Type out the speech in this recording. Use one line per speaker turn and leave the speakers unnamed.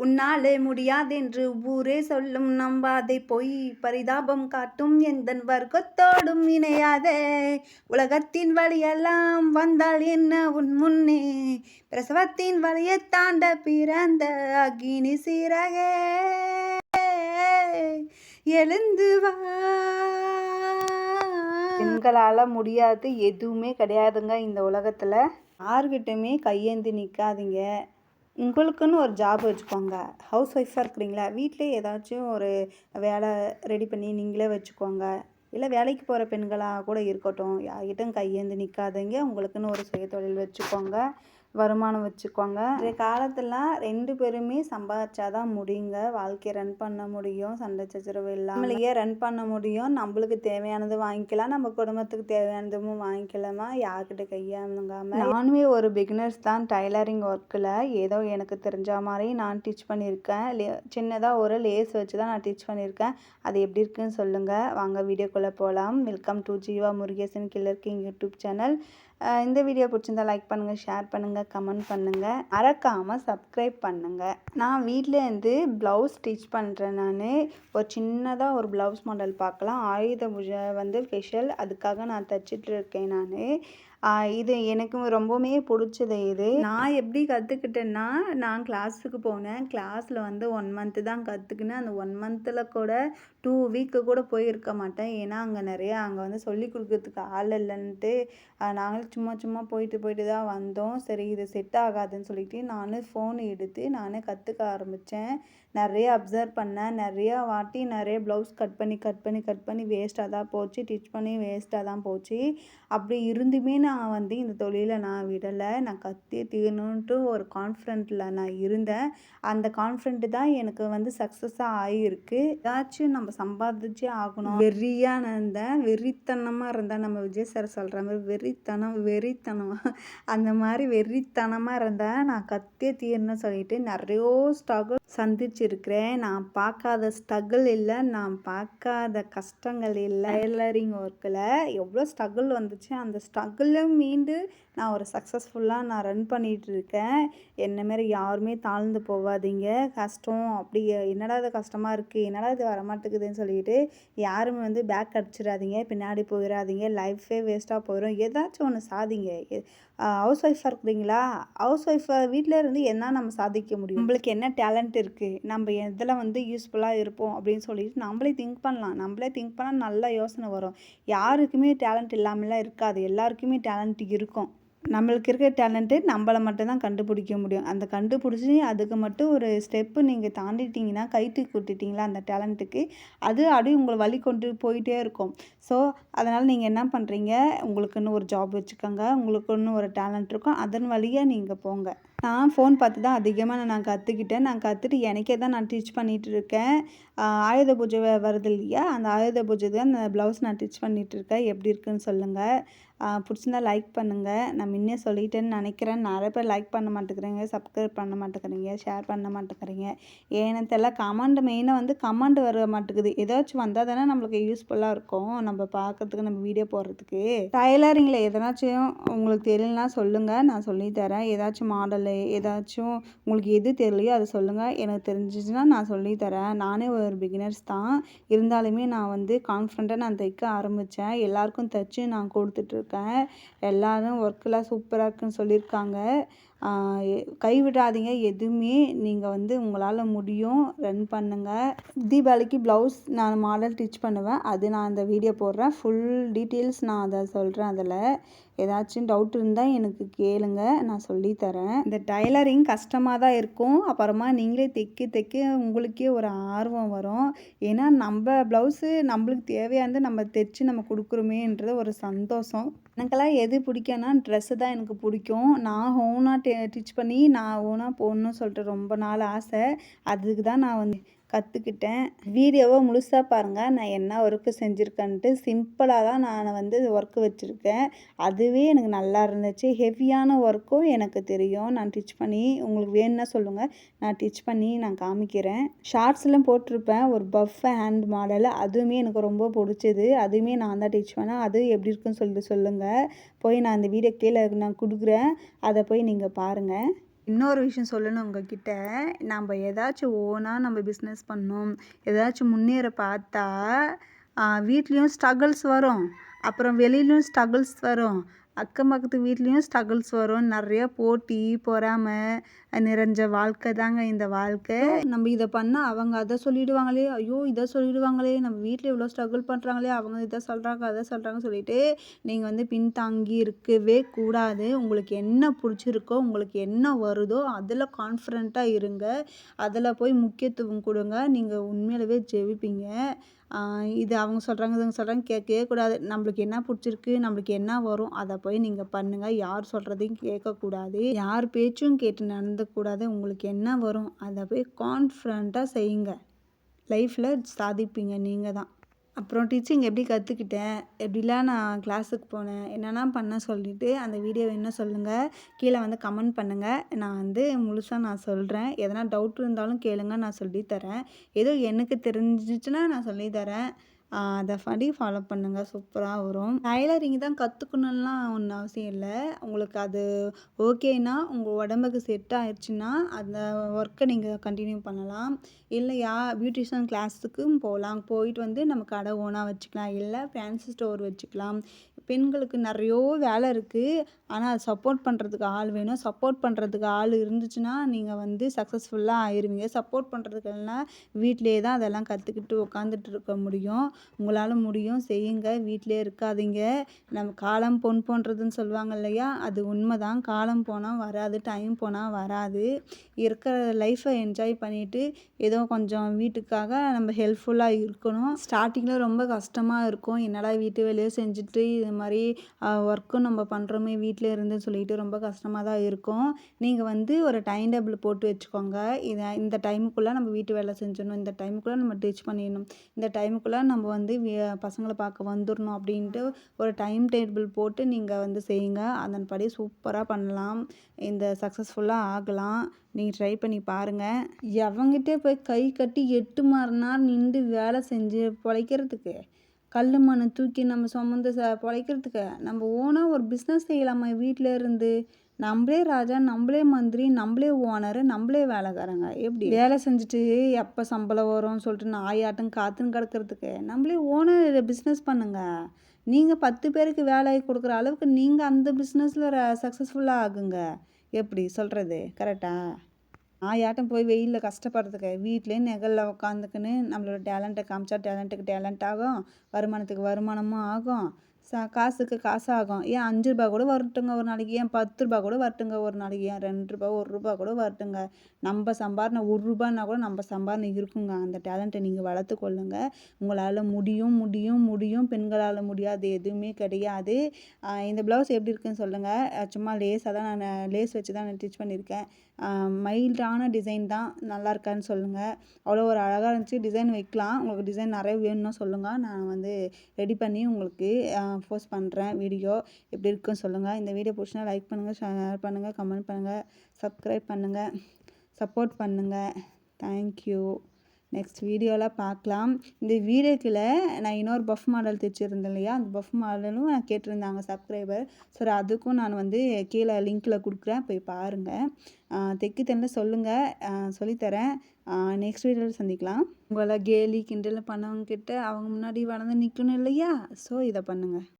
உன்னாலே முடியாதென்று ஊரே சொல்லும் நம்பாதே பொய் பரிதாபம் காட்டும் எந்தன் வர்க்கத்தோடும் இணையாதே. உலகத்தின் வழியெல்லாம் வந்தால் என்ன உன் முன்னே பிரசவத்தின் வழியை தாண்ட பிறந்த அக்னி சிறகே எழுந்து வா. பெண்களால் முடியாது எதுவுமே கிடையாதுங்க இந்த உலகத்தில். யார்கிட்டயுமே கையேந்தி நிற்காதீங்க. உங்களுக்குன்னு ஒரு ஜாப் வச்சுக்கோங்க. ஹவுஸ் ஒய்ஃபாக இருக்கிறீங்களா, வீட்டிலே ஏதாச்சும் ஒரு வேலை ரெடி பண்ணி நீங்களே வச்சுக்கோங்க. இல்லை வேலைக்கு போகிற பெண்களாக கூட இருக்கட்டும், யார்கிட்டும் கையேந்து நிற்காதீங்க. உங்களுக்குன்னு ஒரு சுயதொழில் வச்சுக்கோங்க, வருமானம் வச்சுக்கோங்க. இந்த காலத்துலாம் 2 பேருமே சம்பாதிச்சாதான் முடியுங்க வாழ்க்கையை ரன் பண்ண முடியும். சண்டை சச்சரவு இல்லாமலேயே ரன் பண்ண முடியும். நம்மளுக்கு தேவையானது வாங்கிக்கலாம், நம்ம குடும்பத்துக்கு தேவையானதும் வாங்கிக்கலாமா, யார்கிட்ட கையாமுங்காம. நானுமே ஒரு பிகினர்ஸ் தான் டைலரிங் ஒர்க்கில். ஏதோ எனக்கு தெரிஞ்ச மாதிரி நான் டிச் பண்ணியிருக்கேன். சின்னதாக ஒரு லேஸ் வச்சு தான் நான் டிச் பண்ணியிருக்கேன். அது எப்படி இருக்குன்னு சொல்லுங்கள். வாங்க வீடியோக்குள்ளே போகலாம். Welcome to Jeeva Murugesan killer king YouTube channel. இந்த வீடியோ பிடிச்சிருந்தா லைக் பண்ணுங்கள், ஷேர் பண்ணுங்கள், கமெண்ட் பண்ணுங்கள், மறக்காமல் சப்ஸ்கிரைப் பண்ணுங்கள். நான் வீட்டிலேருந்து ப்ளவுஸ் ஸ்டிச் பண்ணுறேன். நான் ஒரு சின்னதாக ஒரு ப்ளவுஸ் மாடல் பார்க்கலாம். ஆயுத பூஜை ஸ்பெஷல், அதுக்காக நான் தைச்சிட்டு இருக்கேன். இது எனக்கு ரொம்பவுமே பிடிச்சது. இது நான் எப்படி கற்றுக்கிட்டேன்னா, நான் கிளாஸுக்கு போனேன். கிளாஸில் 1 மந்த்து தான் கற்றுக்கினேன். அந்த 1 மந்த்தில் கூட 2 வீக்கு கூட போயிருக்க மாட்டேன். ஏன்னா அங்கே சொல்லி கொடுக்கறதுக்கு ஆள் இல்லைன்ட்டு நாங்களும் சும்மா போயிட்டு தான் வந்தோம். சரி இது செட் ஆகாதுன்னு சொல்லிட்டு நான் ஃபோன் எடுத்து நானே கற்றுக்க ஆரம்பித்தேன். நிறைய அப்சர்வ் பண்ணேன். நிறையா வாட்டி நிறைய ப்ளவுஸ் கட் பண்ணி வேஸ்ட்டாக தான் போச்சு. டிச் பண்ணி வேஸ்ட்டாக தான் போச்சு. அப்படி இருந்துமே நான் இந்த தொழிலை நான் விடலை. நான் கற்றே தீரணுன்ட்டு ஒரு கான்ஃபிடென்ட்டில் நான் இருந்தேன். அந்த கான்ஃபிடென்ட்டு தான் எனக்கு சக்ஸஸாக ஆகியிருக்கு. ஏதாச்சும் நம்ம சம்பாதிச்சே ஆகணும் வெறியாக இருந்தேன். வெறித்தனமாக இருந்தேன். நம்ம விஜய் சார் சொல்கிற மாதிரி வெறித்தனம் அந்த மாதிரி வெறித்தனமாக இருந்தேன். நான் கற்றே தீரணும்னு சொல்லிட்டு நிறைய ஸ்ட்ரகிள் சந்திச்சிருக்கிறேன். நான் பார்க்காத ஸ்ட்ரகிள் இல்லை, நான் பார்க்காத கஷ்டங்கள் இல்லை. டைலரிங் ஒர்க்கில் எவ்வளோ ஸ்ட்ரகிள் வந்துச்சு. அந்த ஸ்ட்ரகிளும் மீண்டு நான் ஒரு சக்ஸஸ்ஃபுல்லாக நான் ரன் பண்ணிகிட்ருக்கேன். என்னமாரி யாருமே தாழ்ந்து போகாதீங்க. கஷ்டம் அப்படி என்னடா இது கஷ்டமாக இருக்குது, என்னடா இது வரமாட்டேங்குதுன்னு சொல்லிட்டு யாரும் பேக் அடிச்சிடாதீங்க, பின்னாடி போயிடாதீங்க. லைஃபே வேஸ்ட்டாக போயிடும். ஏதாச்சும் ஒன்று சாதிங்க. ஹவுஸ் ஒய்ஃபாக இருக்கிறீங்களா, ஹவுஸ் ஒய்ஃபாக வீட்டில் இருந்து என்ன நம்ம சாதிக்க முடியும், நம்மளுக்கு என்ன டேலண்ட் இருக்குது, நம்ம எதில் யூஸ்ஃபுல்லாக இருப்போம் அப்படின்னு சொல்லிட்டு நம்மளே திங்க் பண்ணலாம். நம்மளே திங்க் பண்ணால் நல்ல யோசனை வரும். யாருக்குமே டேலண்ட் இல்லாமலாம் இருக்காது, எல்லாருக்குமே டேலண்ட் இருக்கும். நம்மளுக்கு இருக்கிற டேலண்ட்டு நம்மளை மட்டும்தான் கண்டுபிடிக்க முடியும். அந்த கண்டுபிடிச்சி அதுக்கு மட்டும் ஒரு ஸ்டெப்பு நீங்கள் தாண்டிட்டிங்கன்னா, கைட்டுக்கு விட்டுட்டிங்களா அந்த டேலண்ட்டுக்கு, அது அப்படியே உங்களை வழி கொண்டு போயிட்டே இருக்கும். ஸோ அதனால் நீங்கள் என்ன பண்ணுறீங்க, உங்களுக்குன்னு ஒரு ஜாப் வச்சுக்கோங்க. உங்களுக்குன்னு ஒரு டேலண்ட் இருக்கும், அதன் வழியாக நீங்கள் போங்க. நான் ஃபோன் பார்த்து தான் அதிகமாக நான் கற்றுக்கிட்டேன். நான் கற்றுட்டு எனக்கே தான் நான் டீச் பண்ணிகிட்டு இருக்கேன். ஆயுத பூஜை வருது இல்லையா, அந்த ஆயுத பூஜைக்கு தான் அந்த ப்ளவுஸ் நான் டீச் பண்ணிகிட்ருக்கேன். எப்படி இருக்குதுன்னு சொல்லுங்கள். பிடிச்சிருந்தா லைக் பண்ணுங்கள். நான் முன்னே சொல்லிட்டேன்னு நினைக்கிறேன். நிறைய பேர் லைக் பண்ண மாட்டேங்கிறீங்க, சப்ஸ்கிரைப் பண்ண மாட்டேங்கிறீங்க, ஷேர் பண்ண மாட்டேங்கிறீங்க. ஏன்னு தெரியல. கமெண்ட் மெயினாக கமெண்ட் வர மாட்டேங்குது. ஏதாச்சும் வந்தால் தானே நம்மளுக்கு யூஸ்ஃபுல்லாக இருக்கும், நம்ம பார்க்கறதுக்கு, நம்ம வீடியோ போடுறதுக்கு. டைலரிங்கில் எதனாச்சும் உங்களுக்கு தெரியலனா சொல்லுங்கள், நான் சொல்லித்தரேன். ஏதாச்சும் மாடலு, ஏதாச்சும் உங்களுக்கு எது தெரியலையோ அதை சொல்லுங்கள். எனக்கு தெரிஞ்சிச்சுன்னா நான் சொல்லித்தரேன். நானே ஒரு பிகினர்ஸ் தான், இருந்தாலுமே நான் கான்ஃபிடண்ட்டாக நான் தைக்க ஆரம்பித்தேன். எல்லாருக்கும் தைச்சி நான் கொடுத்துட்ருக்கேன். எல்லோரும் ஒர்க்கெலாம் சூப்பராக இருக்குன்னு சொல்லியிருக்காங்க. கைவிடாதீங்க எதுவுமே. நீங்கள் உங்களால் முடியும், ரன் பண்ணுங்கள். தீபாவளிக்கு ப்ளவுஸ் நான் மாடல் டிச் பண்ணுவேன். அது நான் அந்த வீடியோ போடுறேன். ஃபுல் டீட்டெயில்ஸ் நான் அதை சொல்கிறேன். அதில் ஏதாச்சும் டவுட் இருந்தால் எனக்கு கேளுங்க, நான் சொல்லித்தரேன். இந்த டைலரிங் கஷ்டமாக தான் இருக்கும். அப்புறமா நீங்களே தைக்க உங்களுக்கே ஒரு ஆர்வம் வரும். ஏன்னா நம்ம ப்ளவுஸு நம்மளுக்கு தேவையானது நம்ம தைச்சி நம்ம கொடுக்குறோமேன்றது ஒரு சந்தோஷம். எனக்கெல்லாம் எது பிடிக்கும்னா ட்ரெஸ்ஸு தான் எனக்கு பிடிக்கும். நான் ஓனாக டிச் பண்ணி நான் ஓனாக போடணும்னு சொல்லிட்டு ரொம்ப நாள் ஆசை. அதுக்கு தான் நான் கற்றுக்கிட்டேன். வீடியோவை முழுசாக பாருங்கள், நான் என்ன ஒர்க்கு செஞ்சுருக்கேன்ட்டு. சிம்பிளாக தான் நான் ஒர்க்கு வச்சுருக்கேன். அதுவே எனக்கு நல்லா இருந்துச்சு. ஹெவியான ஒர்க்கும் எனக்கு தெரியும். நான் டிச் பண்ணி உங்களுக்கு வேணும்னா சொல்லுங்கள், நான் டிச் பண்ணி நான் காமிக்கிறேன். ஷார்ட்ஸ்லாம் போட்டிருப்பேன், ஒரு பஃப் ஹேண்ட் மாடல். அதுவுமே எனக்கு ரொம்ப பிடிச்சது. அதுவுமே நான் தான் டிச் பண்ணேன். அது எப்படி இருக்குன்னு சொல்லிட்டு சொல்லுங்கள். போய் நான் அந்த வீடியோ கீழே நான் கொடுக்குறேன், அதை போய் நீங்கள் பாருங்கள். இன்னொரு விஷயம் சொல்லணும் உங்ககிட்ட. நம்ம ஏதாச்சும் ஓனாக நம்ம பிஸ்னஸ் பண்ணோம், ஏதாச்சும் முன்னேற பார்த்தா வீட்லேயும் ஸ்ட்ரகிள்ஸ் வரும், அப்புறம் வெளியிலயும் ஸ்ட்ரகிள்ஸ் வரும், அக்கம் பக்கத்து வீட்லேயும் ஸ்ட்ரகிள்ஸ் வரும். நிறைய போட்டி பொறாமை நிறைஞ்ச வாழ்க்கை தாங்க இந்த வாழ்க்கை. நம்ம இதை பண்ணால் அவங்க அதை சொல்லிடுவாங்களே, ஐயோ இதை சொல்லிடுவாங்களே, நம்ம வீட்டில் இவ்வளோ ஸ்ட்ரகிள் பண்ணுறாங்களே, அவங்க இதை சொல்கிறாங்க அதை சொல்கிறாங்கன்னு சொல்லிட்டு நீங்கள் வந்து பின்தாங்கி இருக்கவே கூடாது. உங்களுக்கு என்ன பிடிச்சிருக்கோ, உங்களுக்கு என்ன வருதோ அதில் கான்ஃபிடண்ட்டாக இருங்க. அதில் போய் முக்கியத்துவம் கொடுங்க. நீங்கள் உண்மையிலவே ஜெயிப்பீங்க. இது அவங்க சொல்கிறாங்க இவங்க சொல்கிறாங்க கேட்கவே கூடாது. நம்மளுக்கு என்ன பிடிச்சிருக்கு, நம்மளுக்கு என்ன வரும் அதை போய் நீங்கள் பண்ணுங்கள். யார் சொல்கிறதையும் கேட்கக்கூடாது, யார் பேச்சும் கேட்டு நடந்துக்கூடாது. உங்களுக்கு என்ன வரும் அதை போய் கான்ஃபிடண்ட்டாக செய்யுங்க. லைஃப்பில் சாதிப்பீங்க நீங்கள் தான். அப்புறம் டீச்சிங் எப்படி கற்றுக்கிட்டேன், எப்படிலாம் நான் கிளாஸுக்கு போனேன், என்னென்ன பண்ண சொல்லிவிட்டு அந்த வீடியோ என்ன சொல்லுங்கள், கீழே வந்து கமெண்ட் பண்ணுங்கள். நான் வந்து முழுசாக நான் சொல்கிறேன். எதனா டவுட் இருந்தாலும் கேளுங்க, நான் சொல்லித்தரேன். ஏதோ எனக்கு தெரிஞ்சிச்சுன்னா நான் சொல்லித்தரேன். அதை ஃபாலோ பண்ணுங்கள், சூப்பராக வரும். டைலரிங் தான் கற்றுக்கணும்லாம் ஒன்றும் அவசியம் இல்லை. உங்களுக்கு அது ஓகேனா, உங்கள் உடம்புக்கு செட் ஆயிடுச்சுன்னா அந்த ஒர்க்கை நீங்கள் கண்டினியூ பண்ணலாம். இல்லையா பியூட்டிஷியன் கிளாஸுக்கும் போகலாம். போயிட்டு வந்து நம்ம கடை ஓனாக வச்சுக்கலாம், இல்லை ஃபேன்சி ஸ்டோர் வச்சுக்கலாம். பெண்களுக்கு நிறைய வேலை இருக்குது. ஆனால் அது சப்போர்ட் பண்ணுறதுக்கு ஆள் வேணும். சப்போர்ட் பண்ணுறதுக்கு ஆள் இருந்துச்சுன்னா நீங்கள் வந்து சக்ஸஸ்ஃபுல்லாக ஆயிடுவீங்க. சப்போர்ட் பண்ணுறதுக்கு இல்லைனா வீட்டிலே தான் அதெல்லாம் கற்றுக்கிட்டு உட்காந்துட்டு இருக்க முடியும். உங்களால் முடியும், செய்யுங்க. வீட்டிலே இருக்காதீங்க. நம்ம காலம் பொன் போன்றதுன்னு சொல்லுவாங்க இல்லையா, அது உண்மை தான். காலம் போனால் வராது, டைம் போனால் வராது. இருக்கிற லைஃப்பை என்ஜாய் பண்ணிவிட்டு ஏதோ கொஞ்சம் வீட்டுக்காக நம்ம ஹெல்ப்ஃபுல்லாக இருக்கணும். ஸ்டார்டிங்கில் ரொம்ப கஷ்டமாக இருக்கும். என்னடா வீட்டு வேலையை செஞ்சுட்டு இது மாதிரி ஒர்க்கும் நம்ம பண்ணுறோமே வீட்டில் இருந்து சொல்லிட்டு ரொம்ப கஷ்டமாக தான் இருக்கும். நீங்கள் வந்து ஒரு டைம் டேபிள் போட்டு வச்சுக்கோங்க. இந்த டைமுக்குள்ளே நம்ம வீட்டு வேலை செஞ்சிடணும், இந்த டைமுக்குள்ளே நம்ம டீச் பண்ணிடணும், இந்த டைமுக்குள்ளே நம்ம வந்து பசங்களை பார்க்க வந்துடணும் அப்படின்ட்டு ஒரு டைம் டேபிள் போட்டு நீங்கள் வந்து செய்யுங்க. அதன்படி சூப்பராக பண்ணலாம். இந்த சக்ஸஸ்ஃபுல்லாக ஆகலாம். நீங்கள் ட்ரை பண்ணி பாருங்கள். எவங்கிட்டே போய் கை கட்டி 8 மணி நேரம் நின்று வேலை செஞ்சு பொழைக்கிறதுக்கு, கல் மண்ணை தூக்கி நம்ம சுமந்து பொழைக்கிறதுக்கு நம்ம ஓனாக ஒரு பிஸ்னஸ் செய்யலாமா வீட்டில் இருந்து? நம்மளே ராஜா, நம்மளே மந்திரி, நம்மளே ஓனரு, நம்மளே வேலைக்காரங்க. எப்படி வேலை செஞ்சுட்டு எப்போ சம்பளம் வரும்னு சொல்லிட்டு நாயாட்டம் காத்துன்னு கிடக்கிறதுக்கு நம்மளே ஓனர் பிஸ்னஸ் பண்ணுங்கள். நீங்கள் 10 பேருக்கு வேலை கொடுக்குற அளவுக்கு நீங்கள் அந்த பிஸ்னஸில் சக்ஸஸ்ஃபுல்லாக ஆகுங்க. எப்படி சொல்கிறது கரெக்டா? நாயாட்டம் போய் வெயிலில் கஷ்டப்படுறதுக்கு வீட்டிலே நிழல்ல உட்காந்துக்குன்னு நம்மளோட டேலண்ட்டை காமிச்சா டேலண்ட்டுக்கு டேலண்ட் ஆகும், வருமானத்துக்கு வருமானமும் ஆகும், காசுக்கு காசு ஆகும். ஏன் 5 ரூபா கூட வரட்டுங்க ஒரு நாளைக்கு, ஏன் 10 ரூபா கூட வரட்டுங்க ஒரு நாளைக்கு, ஏன் 2 ரூபா 1 ரூபா கூட வரட்டுங்க. நம்ம சம்பாரணை 1 ரூபான்னா கூட நம்ம சம்பாரணை இருக்குங்க. அந்த டேலண்ட்டை நீங்கள் வளர்த்து கொள்ளுங்க. உங்களால் முடியும் முடியும் முடியும். பெண்களால் முடியாது எதுவுமே கிடையாது. இந்த ப்ளவுஸ் எப்படி இருக்குன்னு சொல்லுங்கள். சும்மா லேஸாக தான் நான் லேஸ் வச்சு தான் நான் ஸ்டிச் பண்ணியிருக்கேன். மைல்டான டிசைன் தான், நல்லா இருக்கான்னு சொல்லுங்கள். அவ்வளோ ஒரு அழகாக இருந்துச்சு. டிசைன் வைக்கலாம், உங்களுக்கு டிசைன் நிறைய வேணும்னா சொல்லுங்கள். நான் வந்து ரெடி பண்ணி உங்களுக்கு போஸ்ட் பண்ணுறேன். வீடியோ எப்படி இருக்குன்னு சொல்லுங்கள். இந்த வீடியோ பிடிச்சினா லைக் பண்ணுங்கள், ஷேர் பண்ணுங்கள், கமெண்ட் பண்ணுங்கள், சப்ஸ்கிரைப் பண்ணுங்கள், சப்போர்ட் பண்ணுங்கள். தேங்க்யூ. நெக்ஸ்ட் வீடியோவில் பார்க்கலாம். இந்த வீடியோக்குள்ளே நான் இன்னொரு பஃப் மாடல் தைச்சிருந்தேன் இல்லையா, அந்த பஃப் மாடலும் நான் கேட்டிருந்தாங்க சப்ஸ்கிரைபர். சரி, அதுக்கும் நான் வந்து கீழே லிங்க்கில் கொடுக்குறேன், போய் பாருங்கள். தைக்க தெரியல சொல்லுங்கள், சொல்லித்தரேன். நெக்ஸ்ட் வீடியோவில் சந்திக்கலாம். உங்களை கேலி கிண்டல் பண்ணவங்க கிட்ட அவங்க முன்னாடி வளர்ந்து நிற்கணும் இல்லையா, ஸோ இதை பண்ணுங்கள்.